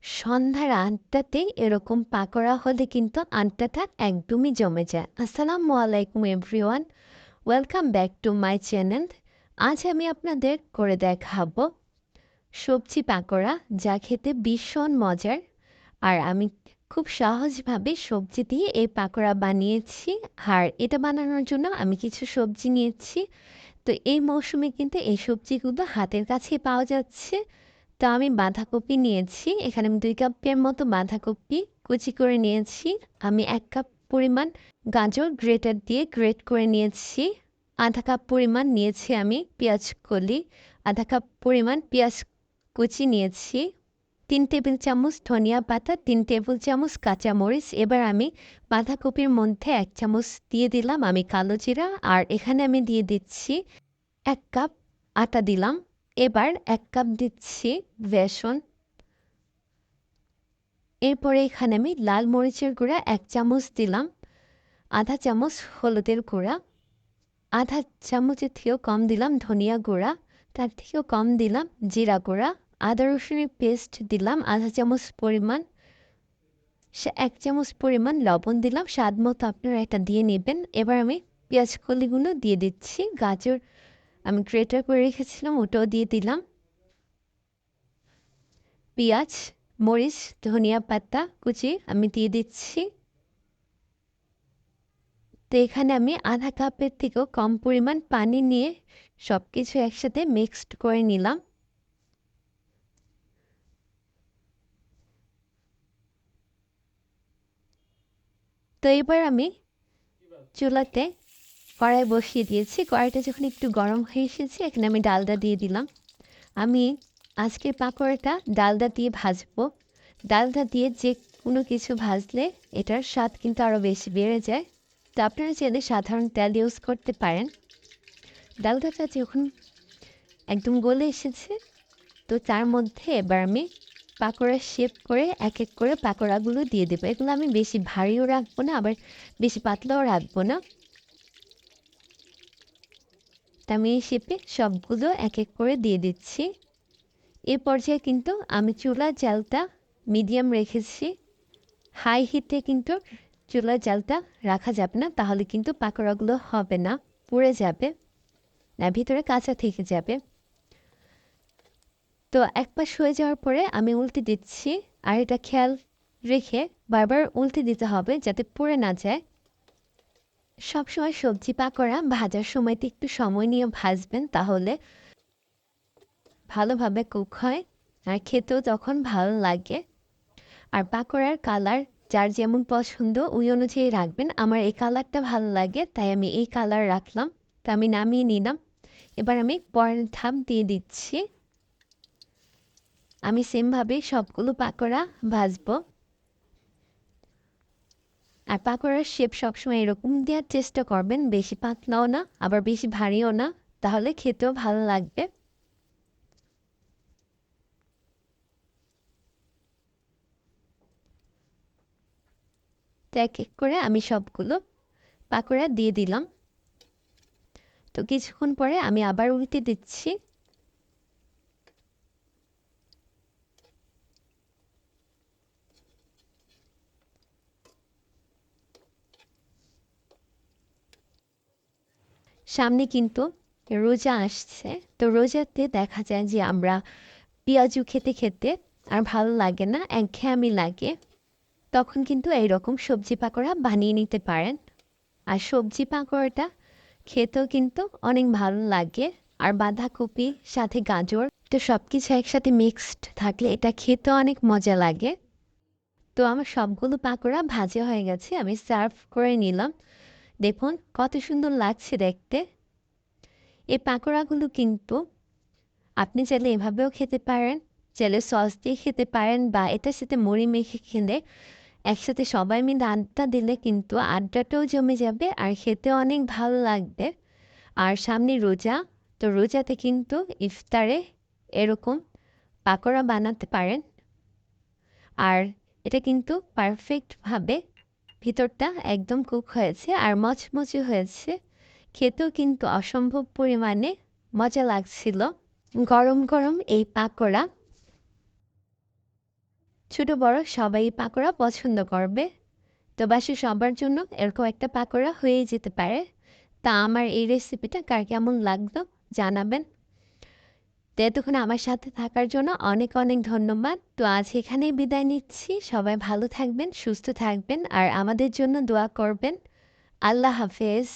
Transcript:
সন্ধ্যার আড্ডাতে এরকম পাকোড়া হলে কিন্তু আড্ডাটা একদমই জমে যায়। আসসালামু আলাইকুম everyone, welcome back to my channel. আজ আমি আপনাদের করে দেখাবো সবজি পাকোড়া, যা খেতে ভীষণ মজার। আর আমি খুব সহজভাবে সবজি দিয়ে এই পাকোড়া বানিয়েছি। আর এটা বানানোর জন্য আমি কিছু সবজি নিয়েছি। তো এই মৌসুমে কিন্তু এই সবজিগুলো হাতের কাছেই পাওয়া যাচ্ছে। তো আমি বাঁধাকপি নিয়েছি। এখানে আমি ২ কাপের মতো বাঁধাকপি কুচি করে নিয়েছি। আমি ১ কাপ পরিমাণ গাজর গ্রেটার দিয়ে গ্রেট করে নিয়েছি। ০.৫ কাপ পরিমাণ নিয়েছি আমি পেঁয়াজ কলি। ০.৫ কাপ পরিমাণ পেঁয়াজ কুচি নিয়েছি। ৩ টেবিল চামচ ধনিয়া পাতা, ৩ টেবিল চামচ কাঁচামরিচ। এবার আমি বাঁধাকপির মধ্যে ১ চামচ দিয়ে দিলাম আমি কালো জিরা। আর এখানে আমি দিয়ে দিচ্ছি ১ কাপ আটা দিলাম। এবার ১ কাপ দিচ্ছি বেসন। এরপরে এখানে আমি লাল মরিচের গুঁড়া ১ চামচ দিলাম, ০.৫ চামচ হলুদের গুঁড়া, ০.৫ চামচের থেকেও কম দিলাম ধনিয়া গুঁড়া, তার থেকেও কম দিলাম জিরা গুঁড়া, আদা রসুনের পেস্ট দিলাম ০.৫ চামচ পরিমাণ, ১ চামচ পরিমাণ লবণ দিলাম, স্বাদ মতো আপনারা এটা দিয়ে নেবেন। এবার আমি পেঁয়াজ কলিগুলো দিয়ে দিচ্ছি, গাজর আমি গ্রেটার করে রেখেছিলাম ওটাও দিয়ে দিলাম, পেঁয়াজ, মরিচ, ধনিয়া পাতা কুচি আমি দিয়ে দিচ্ছি। তো এখানে আমি ০.৫ কাপের থেকেও কম পরিমাণ পানি নিয়ে সব কিছু একসাথে মিক্সড করে নিলাম। তো এবার আমি চুলাতে কড়াই বসিয়ে দিয়েছি। কড়াইটা যখন একটু গরম হয়ে এসেছে, এখানে আমি ডালডা দিয়ে দিলাম। আমি আজকের পাকোড়াটা ডালডা দিয়ে ভাজবো। ডালডা দিয়ে যে কোনো কিছু ভাজলে এটার স্বাদ কিন্তু আরও বেশি বেড়ে যায়। তো আপনারা চাইলে সাধারণ তেল ইউজ করতে পারেন। ডালডাটা যখন একদম গলে এসেছে, তো তার মধ্যে এবার আমি পাকোড়া শেপ করে এক এক করে পাকোড়াগুলো দিয়ে দেবো। এগুলো আমি বেশি ভারীও রাখবো না, আবার বেশি পাতলাও রাখবো না। তা আমি এই শেপে সবগুলো এক এক করে দিয়ে দিচ্ছি। এ পর্যায়ে কিন্তু আমি চুলার জালটা মিডিয়াম রেখেছি। হাই হিটে কিন্তু চুলার জালটা রাখা যাবে না, তাহলে কিন্তু পাকোড়াগুলো হবে না, পুড়ে যাবে, না ভিতরে কাঁচা থেকে যাবে। তো এক পাশ হয়ে যাওয়ার পরে আমি উল্টে দিচ্ছি। আর এটা খেয়াল রেখে বারবার উল্টে দিতে হবে যাতে পুড়ে না যায়। সবসময় সবজি পাকোড়া ভাজার সময়তে একটু সময় নিয়ে ভাজবেন, তাহলে ভালোভাবে কুক হয় আর খেতেও তখন ভালো লাগে। আর পাকোড়ার কালার যার যেমন পছন্দ ওই অনুযায়ী রাখবেন। আমার এই কালারটা ভালো লাগে তাই আমি এই কালার রাখলাম। তা আমি নামিয়ে নিলাম। এবার আমি পরের ধাপ দিয়ে দিচ্ছি। আমি সেমভাবে সবগুলো পাকোড়া ভাজবো। আর পাকোড়ার শেপ সবসময় এরকম দেওয়ার চেষ্টা করবেন, বেশি পাতলাও না আবার বেশি ভারীও না, তাহলে খেতেও ভালো লাগবে। তো এক এক করে আমি সবগুলো পাকোড়া দিয়ে দিলাম। তো কিছুক্ষণ পরে আমি আবার উল্টে দিচ্ছি। সামনে কিন্তু রোজা আসছে। তো রোজাতে দেখা যায় যে আমরা পেঁয়াজু খেতে খেতে আর ভালো লাগে না, একঘেয়েমি লাগে। তখন কিন্তু এইরকম সবজি পাকোড়া বানিয়ে নিতে পারেন। আর সবজি পাকোড়াটা খেতেও কিন্তু অনেক ভালো লাগে। আর বাঁধাকপি সাথে গাজর, তো সব কিছু একসাথে মিক্সড থাকলে এটা খেতে অনেক মজা লাগে। তো আমার সবগুলো পাকোড়া ভাজা হয়ে গেছে, আমি সার্ভ করে নিলাম। দেখুন কত সুন্দর লাগছে দেখতে। এই পাকোড়াগুলো কিন্তু আপনি চাইলে এভাবেও খেতে পারেন, চাইলে সস দিয়ে খেতে পারেন, বা এটার সাথে মুড়ি মেখে খেলে একসাথে সবাই মিলে আড্ডা দিলে কিন্তু আড্ডাটাও জমে যাবে আর খেতেও অনেক ভালো লাগবে। আর সামনে রোজা, তো রোজাতে কিন্তু ইফতারে এরকম পাকোড়া বানাতে পারেন। আর এটা কিন্তু পারফেক্টভাবে ভিতরটা একদম কুক হয়েছে আর মচমচে হয়েছে। খেতেও কিন্তু অসম্ভব পরিমাণে মজা লাগছিল। গরম গরম এই পাকোড়া ছোট বড় সবাই পাকোড়া পছন্দ করবে। তো বাসায় সবার জন্য এরকম একটা পাকোড়া হয়েই যেতে পারে। তা আমার এই রেসিপিটা কার কেমন লাগলো জানাবেন। তো এতক্ষণ আমার সাথে থাকার জন্য অনেক অনেক ধন্যবাদ। তো আজ এখানেই বিদায় নিচ্ছি। সবাই ভালো থাকবেন, সুস্থ থাকবেন আর আমাদের জন্য দোয়া করবেন। আল্লাহ হাফেজ।